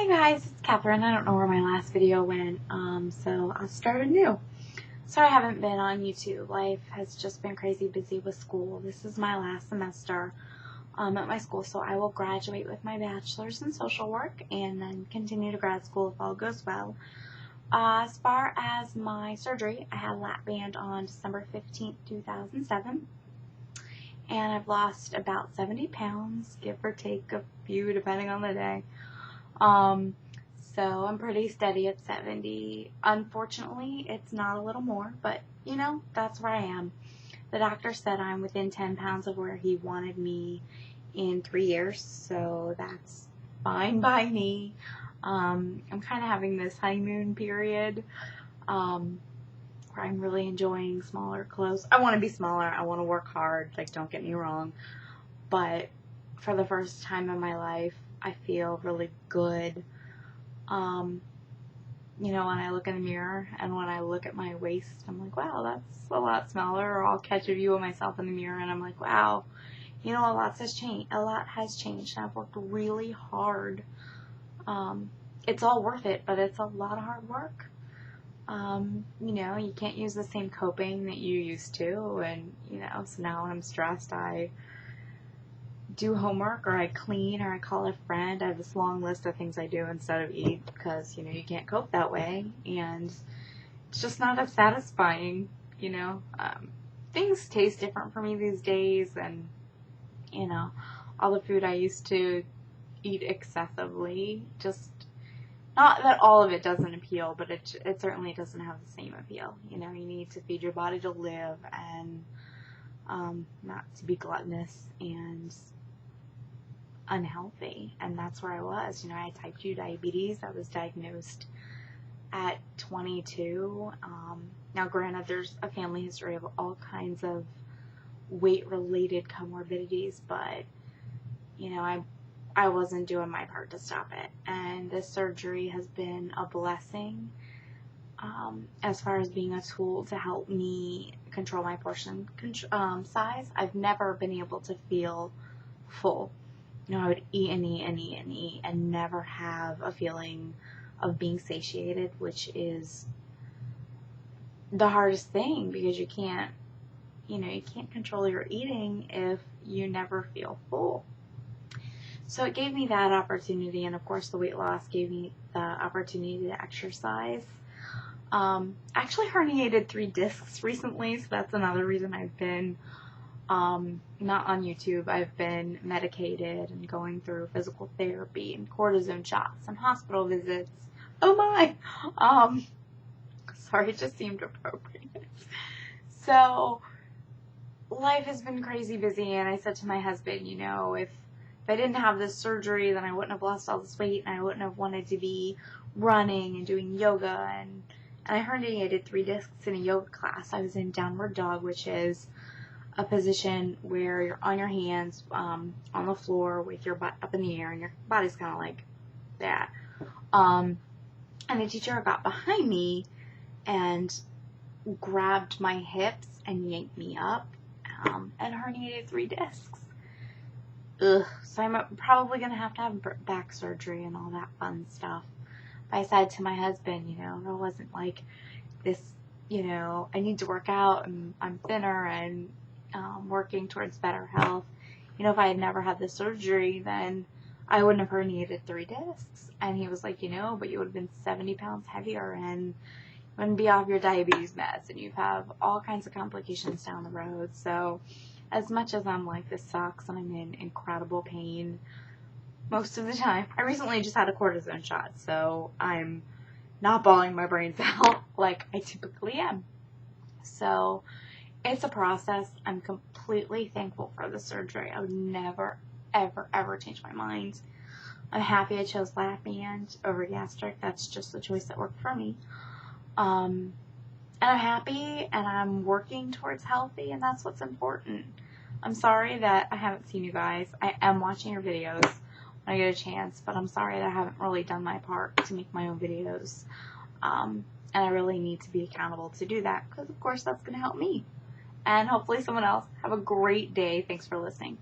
Hey guys, it's Catherine. I don't know where my last video went, so I started new. Sorry I haven't been on YouTube. Life has just been crazy busy with school. This is my last semester at my school, so I will graduate with my bachelor's in social work and then continue to grad school if all goes well. As far as my surgery, I had Lapband on December 15th, 2007. And I've lost about 70 pounds, give or take a few depending on the day. So I'm pretty steady at 70. Unfortunately, it's not a little more, but you know, that's where I am. The doctor said I'm within 10 pounds of where he wanted me in 3 years, so that's fine by me. I'm kind of having this honeymoon period, where I'm really enjoying smaller clothes. I want to be smaller. I want to work hard. Like, don't get me wrong. But for the first time in my life, I feel really good. You know, when I look in the mirror and when I look at my waist, I'm like, wow, that's a lot smaller. Or I'll catch a view of myself in the mirror and I'm like, wow, you know, a lot has changed. And I've worked really hard. It's all worth it, but it's a lot of hard work. You know, you can't use the same coping that you used to, and, you know, so now when I'm stressed, I do homework, or I clean, or I call a friend. I have this long list of things I do instead of eat, because, you know, you can't cope that way, and it's just not as satisfying, you know. Things taste different for me these days, and, you know, all the food I used to eat excessively, just, not that all of it doesn't appeal, but it certainly doesn't have the same appeal. You know, you need to feed your body to live, and not to be gluttonous and unhealthy. And that's where I was. You know, I had type 2 diabetes. I was diagnosed at 22. Now, granted, there's a family history of all kinds of weight-related comorbidities, but, you know, I wasn't doing my part to stop it, and this surgery has been a blessing, as far as being a tool to help me control my portion size. I've never been able to feel full. You know, I would eat and eat and eat and eat and never have a feeling of being satiated, which is the hardest thing, because you can't control your eating if you never feel full. So it gave me that opportunity, and of course the weight loss gave me the opportunity to exercise. I actually herniated 3 discs recently, so that's another reason I've been not on YouTube. I've been medicated and going through physical therapy and cortisone shots and hospital visits. Oh my! Sorry, it just seemed appropriate. So life has been crazy busy, and I said to my husband, you know, if I didn't have this surgery, then I wouldn't have lost all this weight, and I wouldn't have wanted to be running and doing yoga. And I herniated 3 discs in a yoga class. I was in downward dog, which is a position where you're on your hands on the floor with your butt up in the air, and your body's kind of like that. And the teacher got behind me and grabbed my hips and yanked me up, and herniated 3 discs. Ugh. So I'm probably going to have back surgery and all that fun stuff. But I said to my husband, you know, it wasn't like this, you know, I need to work out and I'm thinner and working towards better health. You know, if I had never had this surgery, then I wouldn't have herniated 3 discs. And he was like, you know, but you would have been 70 pounds heavier and you wouldn't be off your diabetes meds, and you'd have all kinds of complications down the road. So as much as I'm like, this sucks and I'm in incredible pain most of the time, I recently just had a cortisone shot, so I'm not bawling my brains out like I typically am. So it's a process. I'm completely thankful for the surgery. I would never, ever, ever change my mind. I'm happy I chose Lapband over gastric. That's just the choice that worked for me. And I'm happy, and I'm working towards healthy, and that's what's important. I'm sorry that I haven't seen you guys. I am watching your videos when I get a chance, but I'm sorry that I haven't really done my part to make my own videos. And I really need to be accountable to do that, because of course that's going to help me. And hopefully someone else. Have a great day. Thanks for listening.